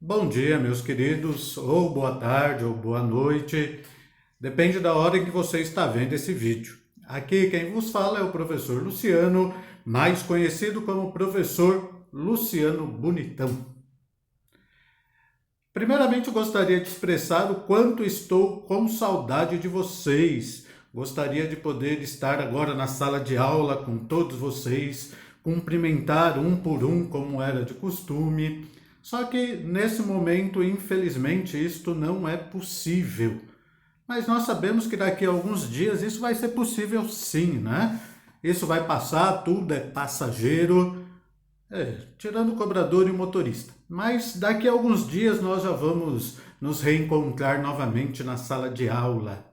Bom dia, meus queridos, ou boa tarde, ou boa noite, depende da hora em que você está vendo esse vídeo. Aqui quem vos fala é o professor Luciano, mais conhecido como professor Luciano Bonitão. Primeiramente, eu gostaria de expressar o quanto estou com saudade de vocês. Gostaria de poder estar agora na sala de aula com todos vocês, cumprimentar um por um como era de costume. Só que nesse momento, infelizmente, isto não é possível. Mas nós sabemos que daqui a alguns dias isso vai ser possível sim, né? Isso vai passar, tudo é passageiro. Tirando o cobrador e o motorista. Mas daqui a alguns dias nós já vamos nos reencontrar novamente na sala de aula.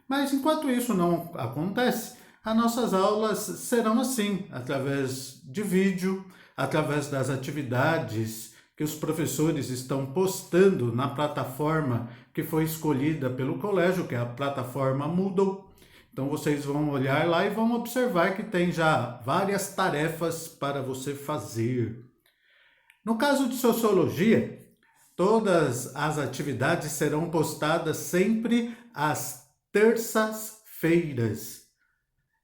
Mas enquanto isso não acontece, as nossas aulas serão assim, através de vídeo, através das atividades que os professores estão postando na plataforma que foi escolhida pelo colégio, que é a plataforma Moodle. Então vocês vão olhar lá e vão observar que tem já várias tarefas para você fazer. No caso de sociologia, todas as atividades serão postadas sempre às terças-feiras.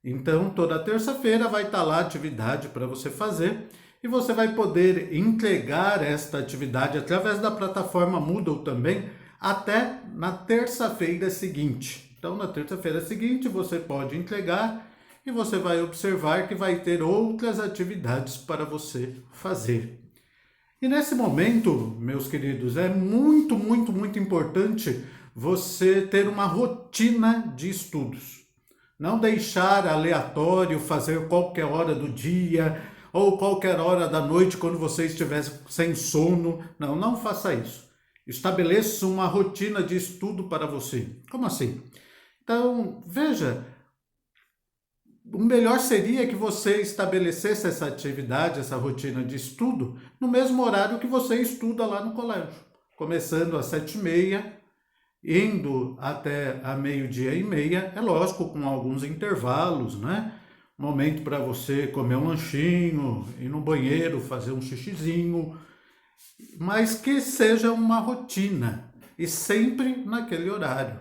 Então, toda terça-feira vai estar lá a atividade para você fazer e você vai poder entregar esta atividade através da plataforma Moodle também até na terça-feira seguinte. Então, na terça-feira seguinte, você pode entregar e você vai observar que vai ter outras atividades para você fazer. E nesse momento, meus queridos, é muito importante você ter uma rotina de estudos. Não deixar aleatório, fazer qualquer hora do dia ou qualquer hora da noite quando você estiver sem sono. Não, não faça isso. Estabeleça uma rotina de estudo para você. Como assim? Então, veja, o melhor seria que você estabelecesse essa atividade, essa rotina de estudo, no mesmo horário que você estuda lá no colégio. Começando às 7h30, indo até a meio-dia e meia, é lógico, com alguns intervalos, né? Momento para você comer um lanchinho, ir no banheiro, fazer um xixizinho, mas que seja uma rotina e sempre naquele horário.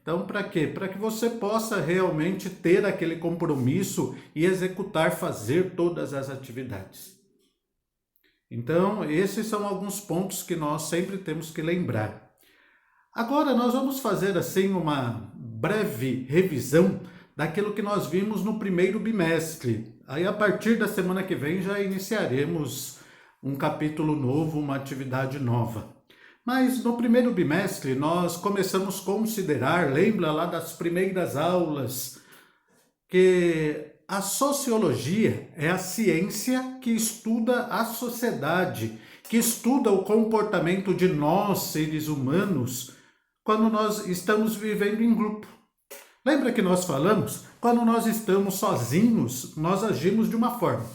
Então, para quê? Para que você possa realmente ter aquele compromisso e executar, fazer todas as atividades. Então, esses são alguns pontos que nós sempre temos que lembrar. Agora, nós vamos fazer assim uma breve revisão daquilo que nós vimos no primeiro bimestre. Aí, a partir da semana que vem, já iniciaremos um capítulo novo, uma atividade nova. Mas no primeiro bimestre nós começamos a considerar, lembra lá das primeiras aulas, que a sociologia é a ciência que estuda a sociedade, que estuda o comportamento de nós, seres humanos, quando nós estamos vivendo em grupo. Lembra que nós falamos? Quando nós estamos sozinhos, nós agimos de uma forma.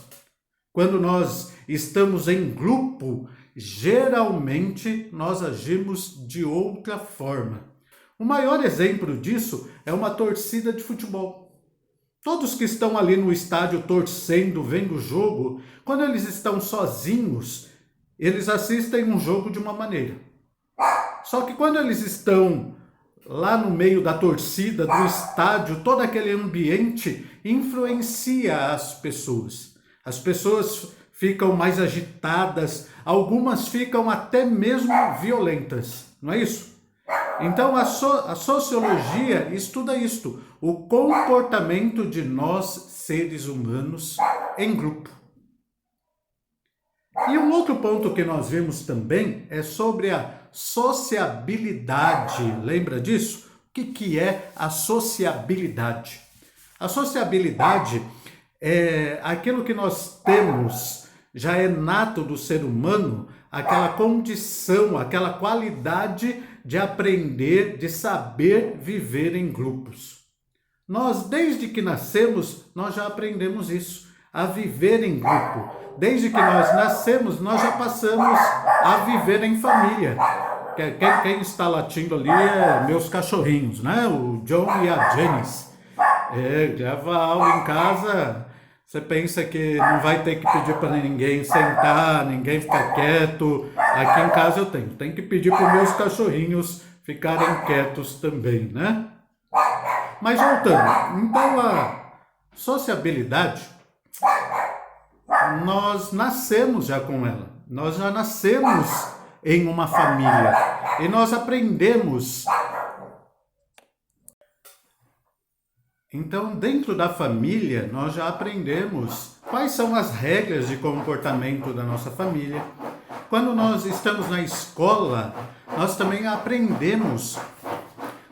Quando nós estamos em grupo, geralmente nós agimos de outra forma. O maior exemplo disso é uma torcida de futebol. Todos que estão ali no estádio torcendo, vendo o jogo, quando eles estão sozinhos, eles assistem um jogo de uma maneira. Só que quando eles estão lá no meio da torcida, do estádio, todo aquele ambiente influencia as pessoas. As pessoas ficam mais agitadas, algumas ficam até mesmo violentas, não é isso? Então a sociologia estuda isto, o comportamento de nós, seres humanos, em grupo. E um outro ponto que nós vimos também é sobre a sociabilidade. Lembra disso? O que é a sociabilidade? A sociabilidade é aquilo que nós temos, já é nato do ser humano, aquela condição, aquela qualidade de aprender, de saber viver em grupos. Nós, desde que nascemos, nós já aprendemos isso, a viver em grupo. Desde que nós nascemos, nós já passamos a viver em família. Quem está latindo ali é meus cachorrinhos, né? O John e a Janice. Grava aula em casa, você pensa que não vai ter que pedir para ninguém sentar, ninguém ficar quieto, Aqui em casa eu tenho. Tem que pedir para os meus cachorrinhos ficarem quietos também, né? Mas voltando, então a sociabilidade, nós nascemos já com ela. Nós já nascemos em uma família e nós aprendemos. Então, dentro da família, nós já aprendemos quais são as regras de comportamento da nossa família. Quando nós estamos na escola, nós também aprendemos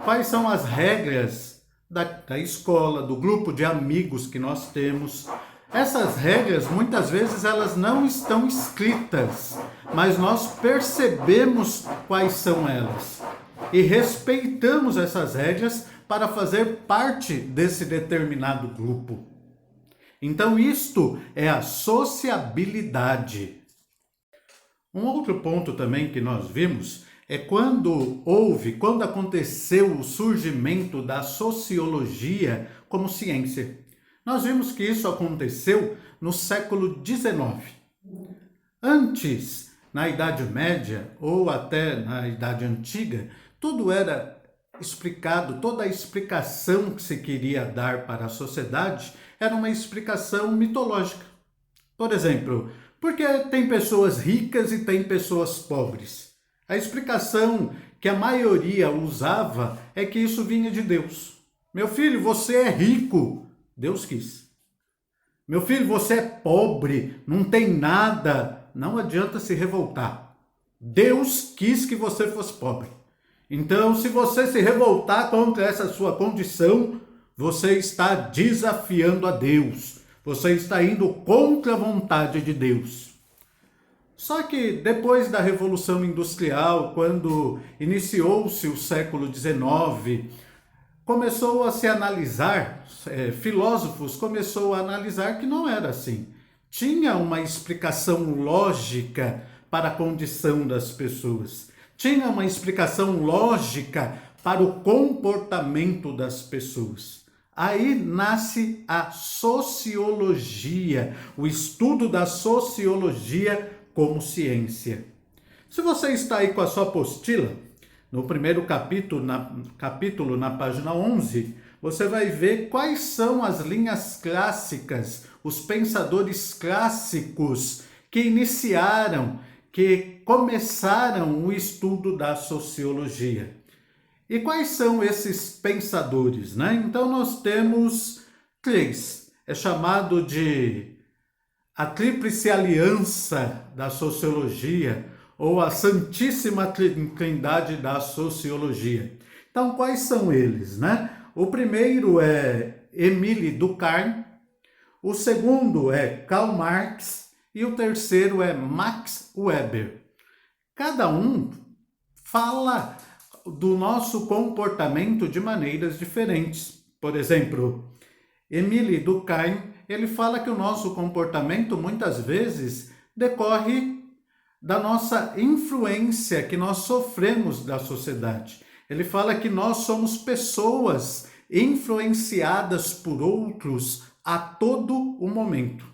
quais são as regras da escola, do grupo de amigos que nós temos. Essas regras, muitas vezes, elas não estão escritas, mas nós percebemos quais são elas e respeitamos essas regras para fazer parte desse determinado grupo. Então, isto é a sociabilidade. Um outro ponto também que nós vimos é quando aconteceu o surgimento da sociologia como ciência. Nós vimos que isso aconteceu no século XIX. Antes, na Idade Média ou até na Idade Antiga, tudo era explicado, toda a explicação que se queria dar para a sociedade era uma explicação mitológica. Por exemplo, por que tem pessoas ricas e tem pessoas pobres? A explicação que a maioria usava é que isso vinha de Deus. Meu filho, você é rico. Deus quis. Meu filho, você é pobre, não tem nada. Não adianta se revoltar. Deus quis que você fosse pobre. Então, se você se revoltar contra essa sua condição, você está desafiando a Deus. Você está indo contra a vontade de Deus. Só que depois da Revolução Industrial, quando iniciou-se o século XIX, começou a se analisar, filósofos começaram a analisar que não era assim. Tinha uma explicação lógica para a condição das pessoas. Tinha uma explicação lógica para o comportamento das pessoas. Aí nasce a sociologia, o estudo da sociologia como ciência. Se você está aí com a sua apostila, no primeiro capítulo, na página 11, você vai ver quais são as linhas clássicas, os pensadores clássicos que iniciaram, que começaram o estudo da sociologia. E quais são esses pensadores, né? Então nós temos três, é chamado de a Tríplice Aliança da Sociologia, ou a Santíssima Trindade da Sociologia. Então, quais são eles, né? O primeiro é Émile Durkheim, o segundo é Karl Marx e o terceiro é Max Weber. Cada um fala do nosso comportamento de maneiras diferentes. Por exemplo, Émile Durkheim, ele fala que o nosso comportamento muitas vezes decorre da nossa influência que nós sofremos da sociedade. Ele fala que nós somos pessoas influenciadas por outros a todo o momento.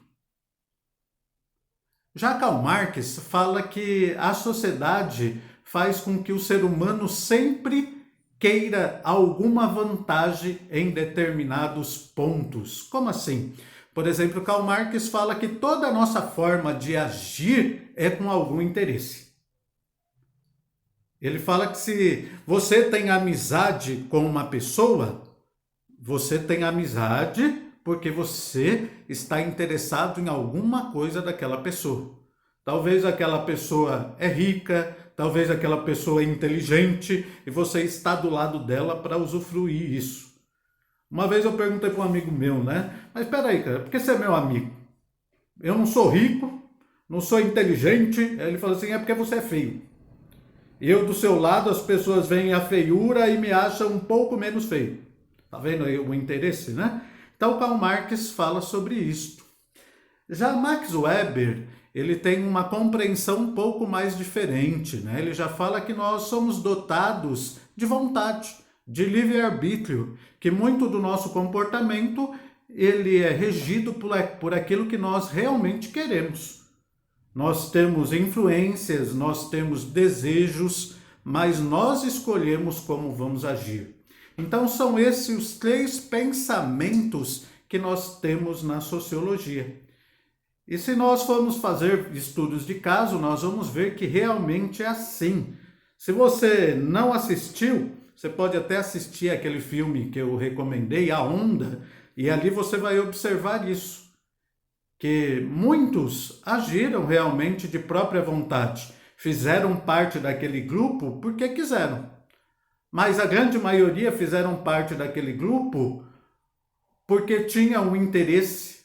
Já Karl Marx fala que a sociedade faz com que o ser humano sempre queira alguma vantagem em determinados pontos. Como assim? Por exemplo, Karl Marx fala que toda a nossa forma de agir é com algum interesse. Ele fala que se você tem amizade com uma pessoa, você tem amizade porque você está interessado em alguma coisa daquela pessoa. Talvez aquela pessoa é rica, talvez aquela pessoa é inteligente e você está do lado dela para usufruir isso. Uma vez eu perguntei para um amigo meu, né? Mas espera aí, cara, por que você é meu amigo? Eu não sou rico, não sou inteligente. Aí ele falou assim, é porque você é feio. E eu do seu lado, as pessoas veem a feiura e me acham um pouco menos feio. Tá vendo aí o interesse, né? Então, Karl Marx fala sobre isto. Já Max Weber, ele tem uma compreensão um pouco mais diferente, né? Ele já fala que nós somos dotados de vontade, de livre-arbítrio, que muito do nosso comportamento ele é regido por aquilo que nós realmente queremos. Nós temos influências, nós temos desejos, mas nós escolhemos como vamos agir. Então são esses os 3 pensamentos que nós temos na sociologia. E se nós formos fazer estudos de caso, nós vamos ver que realmente é assim. Se você não assistiu, você pode até assistir aquele filme que eu recomendei, A Onda, e ali você vai observar isso, que muitos agiram realmente de própria vontade, fizeram parte daquele grupo porque quiseram. Mas a grande maioria fizeram parte daquele grupo porque tinham um interesse,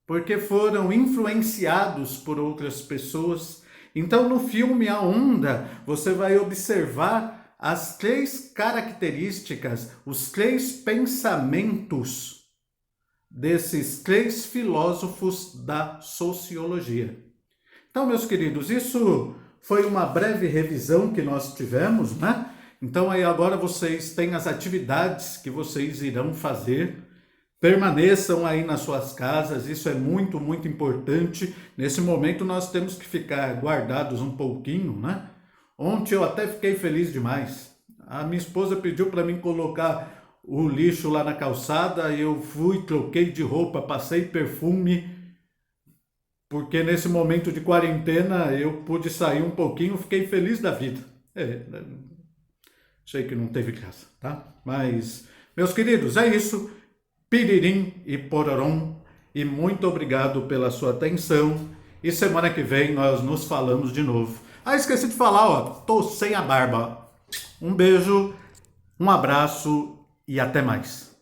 porque foram influenciados por outras pessoas. Então, no filme A Onda, você vai observar as 3 características, os 3 pensamentos desses 3 filósofos da sociologia. Então, meus queridos, isso foi uma breve revisão que nós tivemos, né? Então, aí agora vocês têm as atividades que vocês irão fazer. Permaneçam aí nas suas casas, isso é muito, muito importante. Nesse momento nós temos que ficar guardados um pouquinho, né? Ontem eu até fiquei feliz demais. A minha esposa pediu para mim colocar o lixo lá na calçada, eu fui, troquei de roupa, passei perfume, porque nesse momento de quarentena eu pude sair um pouquinho, fiquei feliz da vida. Sei que não teve graça, tá? Mas, meus queridos, é isso. Piririm e pororom, e muito obrigado pela sua atenção. E semana que vem nós nos falamos de novo. Ah, esqueci de falar, ó, tô sem a barba. Um beijo, um abraço e até mais.